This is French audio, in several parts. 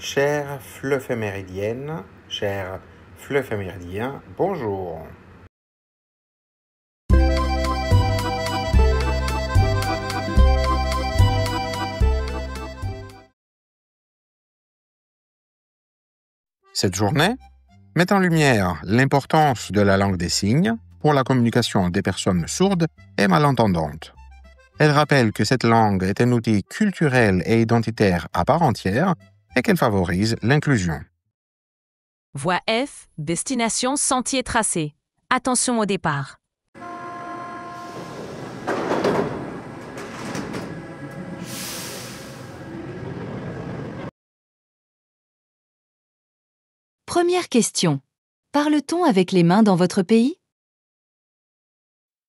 Chère fleuve méridienne, cher fleuve méridien, bonjour. Cette journée met en lumière l'importance de la langue des signes pour la communication des personnes sourdes et malentendantes. Elle rappelle que cette langue est un outil culturel et identitaire à part entière et qu'elle favorise l'inclusion. Voie F, destination sentier tracé. Attention au départ. Première question. Parle-t-on avec les mains dans votre pays?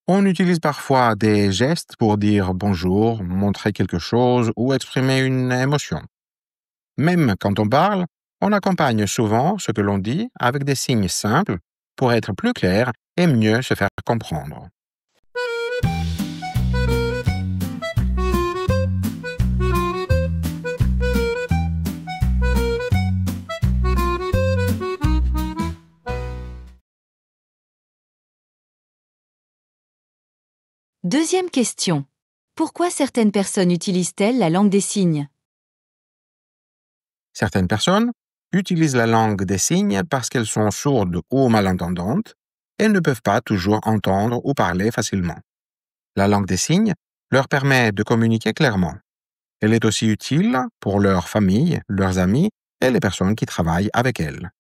On utilise parfois des gestes pour dire bonjour, montrer quelque chose ou exprimer une émotion. Même quand on parle, on accompagne souvent ce que l'on dit avec des signes simples pour être plus clair et mieux se faire comprendre. Deuxième question. Pourquoi certaines personnes utilisent-elles la langue des signes? Certaines personnes utilisent la langue des signes parce qu'elles sont sourdes ou malentendantes et ne peuvent pas toujours entendre ou parler facilement. La langue des signes leur permet de communiquer clairement. Elle est aussi utile pour leur famille, leurs amis et les personnes qui travaillent avec elles.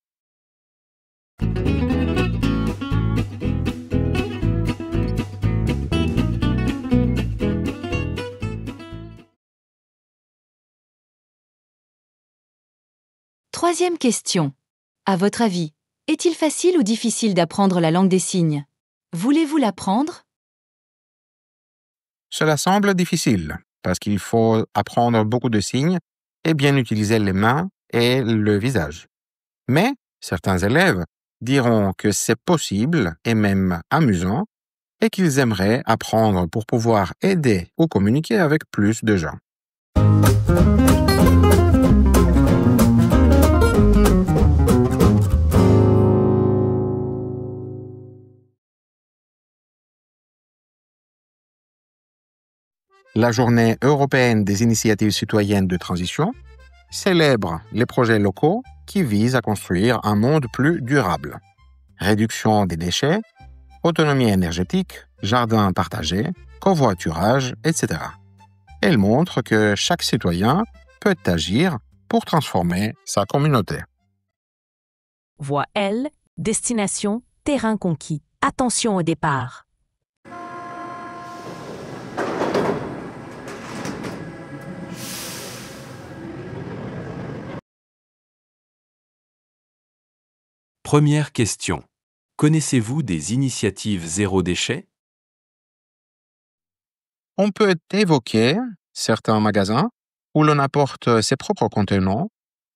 Troisième question. À votre avis, est-il facile ou difficile d'apprendre la langue des signes? Voulez-vous l'apprendre? Cela semble difficile parce qu'il faut apprendre beaucoup de signes et bien utiliser les mains et le visage. Mais certains élèves diront que c'est possible et même amusant et qu'ils aimeraient apprendre pour pouvoir aider ou communiquer avec plus de gens. La Journée européenne des initiatives citoyennes de transition célèbre les projets locaux qui visent à construire un monde plus durable. Réduction des déchets, autonomie énergétique, jardins partagés, covoiturage, etc. Elle montre que chaque citoyen peut agir pour transformer sa communauté. Voie L, destination terrain conquis. Attention au départ. Première question. Connaissez-vous des initiatives zéro déchet? On peut évoquer certains magasins où l'on apporte ses propres contenants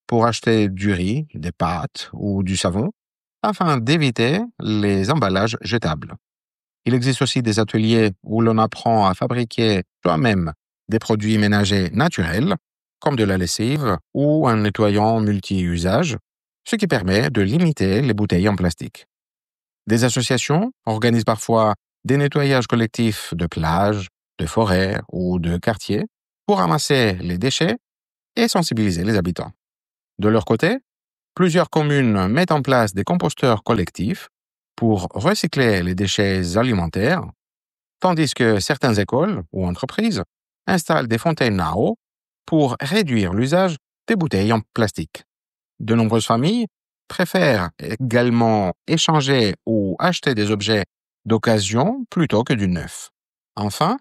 pour acheter du riz, des pâtes ou du savon afin d'éviter les emballages jetables. Il existe aussi des ateliers où l'on apprend à fabriquer soi-même des produits ménagers naturels, comme de la lessive ou un nettoyant multi-usage, ce qui permet de limiter les bouteilles en plastique. Des associations organisent parfois des nettoyages collectifs de plages, de forêts ou de quartiers pour ramasser les déchets et sensibiliser les habitants. De leur côté, plusieurs communes mettent en place des composteurs collectifs pour recycler les déchets alimentaires, tandis que certaines écoles ou entreprises installent des fontaines à eau pour réduire l'usage des bouteilles en plastique. De nombreuses familles préfèrent également échanger ou acheter des objets d'occasion plutôt que du neuf. Enfin,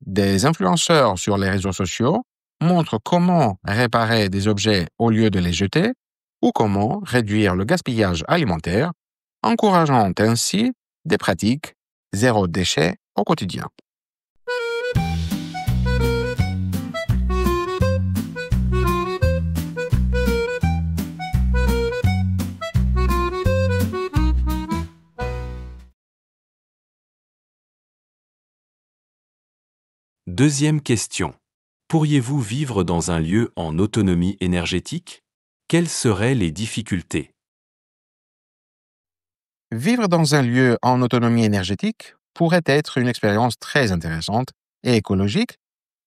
des influenceurs sur les réseaux sociaux montrent comment réparer des objets au lieu de les jeter ou comment réduire le gaspillage alimentaire, encourageant ainsi des pratiques zéro déchet au quotidien. Deuxième question. Pourriez-vous vivre dans un lieu en autonomie énergétique? Quelles seraient les difficultés? Vivre dans un lieu en autonomie énergétique pourrait être une expérience très intéressante et écologique,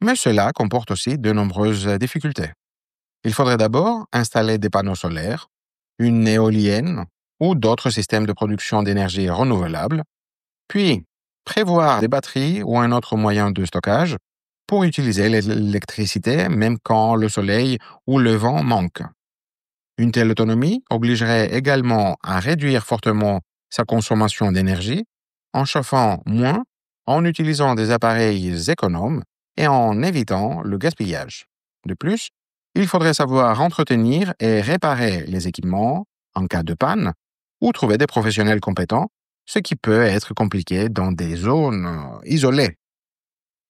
mais cela comporte aussi de nombreuses difficultés. Il faudrait d'abord installer des panneaux solaires, une éolienne ou d'autres systèmes de production d'énergie renouvelable, puis prévoir des batteries ou un autre moyen de stockage pour utiliser l'électricité même quand le soleil ou le vent manquent. Une telle autonomie obligerait également à réduire fortement sa consommation d'énergie en chauffant moins, en utilisant des appareils économes et en évitant le gaspillage. De plus, il faudrait savoir entretenir et réparer les équipements en cas de panne ou trouver des professionnels compétents, ce qui peut être compliqué dans des zones isolées.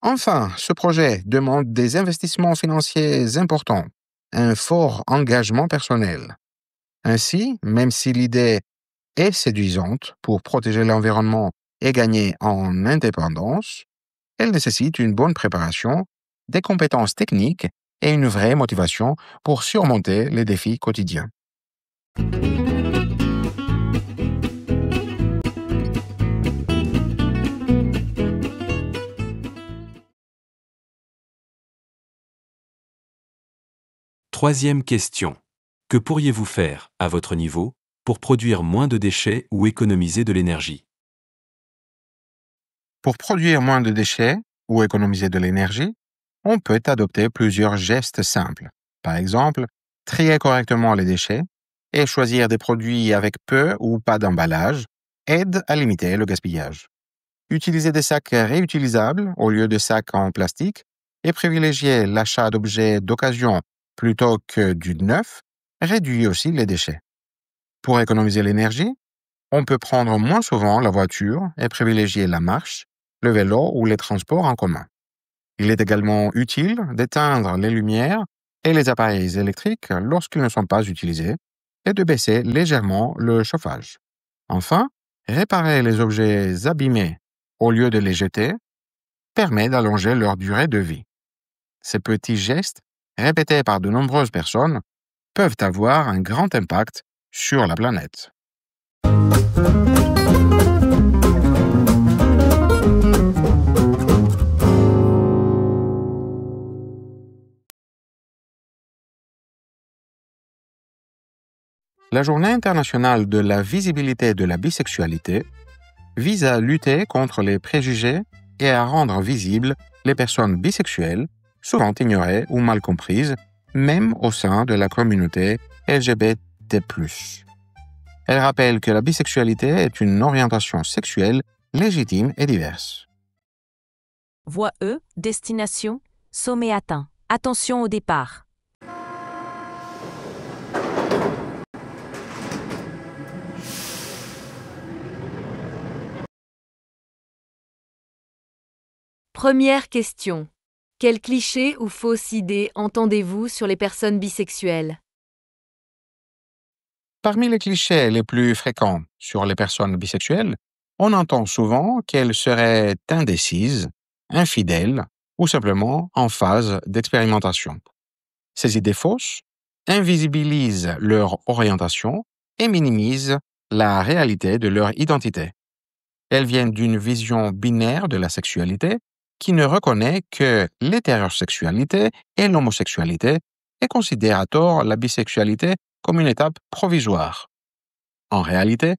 Enfin, ce projet demande des investissements financiers importants, un fort engagement personnel. Ainsi, même si l'idée est séduisante pour protéger l'environnement et gagner en indépendance, elle nécessite une bonne préparation, des compétences techniques et une vraie motivation pour surmonter les défis quotidiens. Troisième question. Que pourriez-vous faire, à votre niveau, pour produire moins de déchets ou économiser de l'énergie? Pour produire moins de déchets ou économiser de l'énergie, on peut adopter plusieurs gestes simples. Par exemple, trier correctement les déchets et choisir des produits avec peu ou pas d'emballage aide à limiter le gaspillage. Utiliser des sacs réutilisables au lieu de sacs en plastique et privilégier l'achat d'objets d'occasion plutôt que du neuf réduit aussi les déchets. Pour économiser l'énergie, on peut prendre moins souvent la voiture et privilégier la marche, le vélo ou les transports en commun. Il est également utile d'éteindre les lumières et les appareils électriques lorsqu'ils ne sont pas utilisés et de baisser légèrement le chauffage. Enfin, réparer les objets abîmés au lieu de les jeter permet d'allonger leur durée de vie. Ces petits gestes, répétés par de nombreuses personnes, peuvent avoir un grand impact sur la planète. La Journée internationale de la visibilité de la bisexualité vise à lutter contre les préjugés et à rendre visibles les personnes bisexuelles, souvent ignorées ou mal comprises, même au sein de la communauté LGBT+. Elle rappelle que la bisexualité est une orientation sexuelle légitime et diverse. Voie E, destination, sommet atteint. Attention au départ. Première question. Quel cliché ou fausse idée entendez-vous sur les personnes bisexuelles? Parmi les clichés les plus fréquents sur les personnes bisexuelles, on entend souvent qu'elles seraient indécises, infidèles ou simplement en phase d'expérimentation. Ces idées fausses invisibilisent leur orientation et minimisent la réalité de leur identité. Elles viennent d'une vision binaire de la sexualité qui ne reconnaît que l'hétérosexualité et l'homosexualité et considère à tort la bisexualité comme une étape provisoire. En réalité,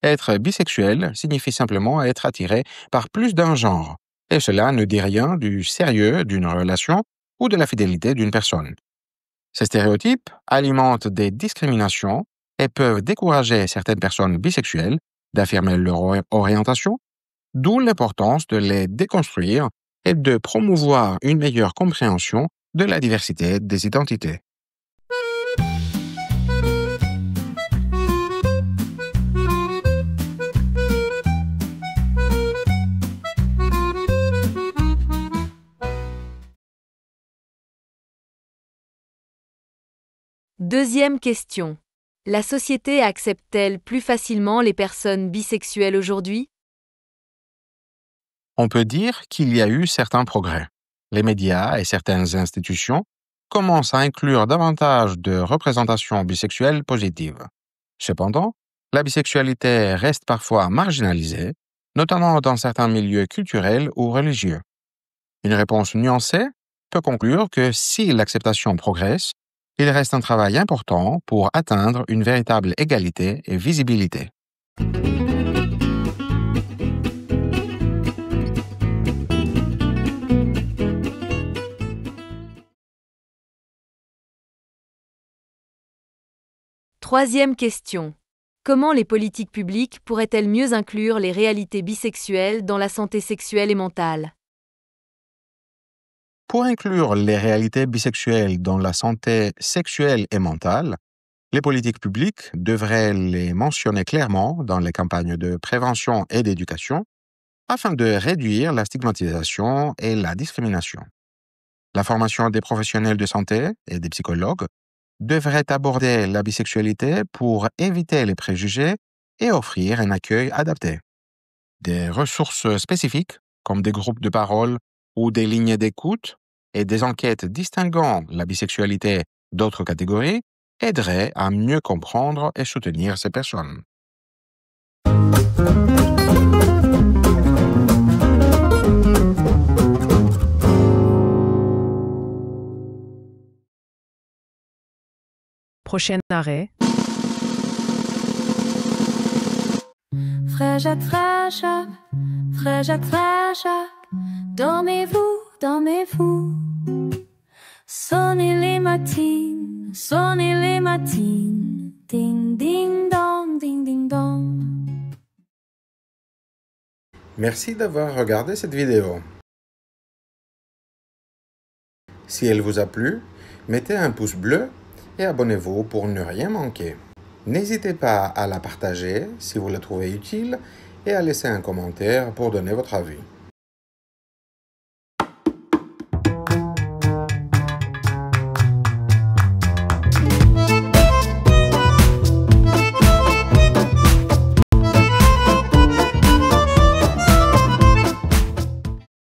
être bisexuel signifie simplement être attiré par plus d'un genre, et cela ne dit rien du sérieux d'une relation ou de la fidélité d'une personne. Ces stéréotypes alimentent des discriminations et peuvent décourager certaines personnes bisexuelles d'affirmer leur orientation, d'où l'importance de les déconstruire et de promouvoir une meilleure compréhension de la diversité des identités. Deuxième question. La société accepte-t-elle plus facilement les personnes bisexuelles aujourd'hui? On peut dire qu'il y a eu certains progrès. Les médias et certaines institutions commence à inclure davantage de représentations bisexuelles positives. Cependant, la bisexualité reste parfois marginalisée, notamment dans certains milieux culturels ou religieux. Une réponse nuancée peut conclure que si l'acceptation progresse, il reste un travail important pour atteindre une véritable égalité et visibilité. Troisième question. Comment les politiques publiques pourraient-elles mieux inclure les réalités bisexuelles dans la santé sexuelle et mentale? Pour inclure les réalités bisexuelles dans la santé sexuelle et mentale, les politiques publiques devraient les mentionner clairement dans les campagnes de prévention et d'éducation afin de réduire la stigmatisation et la discrimination. La formation des professionnels de santé et des psychologues devrait aborder la bisexualité pour éviter les préjugés et offrir un accueil adapté. Des ressources spécifiques, comme des groupes de parole ou des lignes d'écoute et des enquêtes distinguant la bisexualité d'autres catégories, aideraient à mieux comprendre et soutenir ces personnes. Prochain arrêt. Frère Jacques, dormez-vous. Sonnez les matines, ding ding dong. Merci d'avoir regardé cette vidéo. Si elle vous a plu, mettez un pouce bleu et abonnez-vous pour ne rien manquer. N'hésitez pas à la partager si vous la trouvez utile et à laisser un commentaire pour donner votre avis.